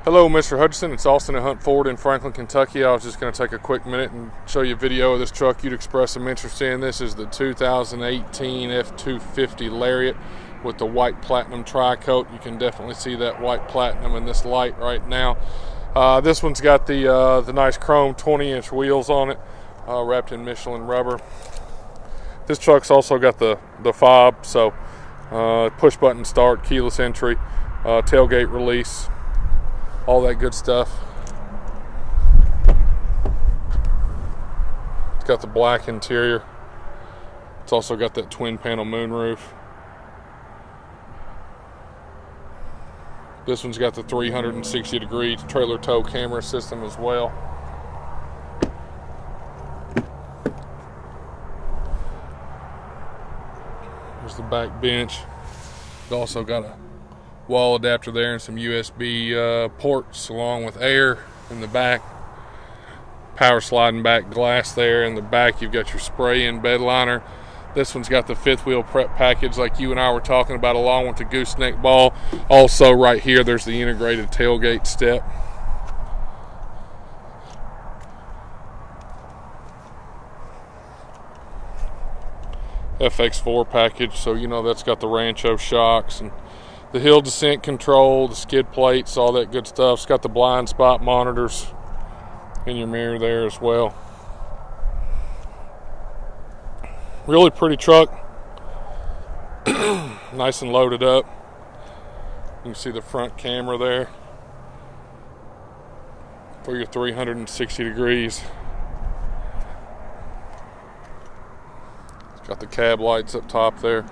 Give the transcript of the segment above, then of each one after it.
Hello, Mr. Hudson. It's Austin at Hunt Ford in Franklin, Kentucky. I was just going to take a quick minute and show you a video of this truck you'd express some interest in. This is the 2018 F250 Lariat with the white platinum tri-coat. You can definitely see that white platinum in this light right now. This one's got the nice chrome 20-inch wheels on it, wrapped in Michelin rubber. This truck's also got the fob, so push button start, keyless entry, tailgate release, all that good stuff. It's got the black interior. It's also got that twin panel moonroof. This one's got the 360-degree trailer tow camera system as well. There's the back bench. It's also got a wall adapter there and some USB ports along with air in the back. Power sliding back glass there. In the back you've got your spray-in bed liner. This one's got the fifth wheel prep package like you and I were talking about, along with the gooseneck ball. Also right here there's the integrated tailgate step. FX4 package, so you know that's got the Rancho shocks and the hill descent control, the skid plates, all that good stuff. It's got the blind spot monitors in your mirror there as well. Really pretty truck. Nice and loaded up. You can see the front camera there for your 360 degrees. It's got the cab lights up top there.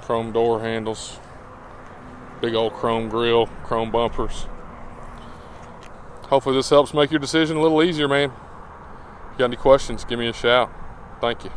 Chrome door handles, big old chrome grille, chrome bumpers. Hopefully this helps make your decision a little easier, man. If you got any questions, give me a shout. Thank you.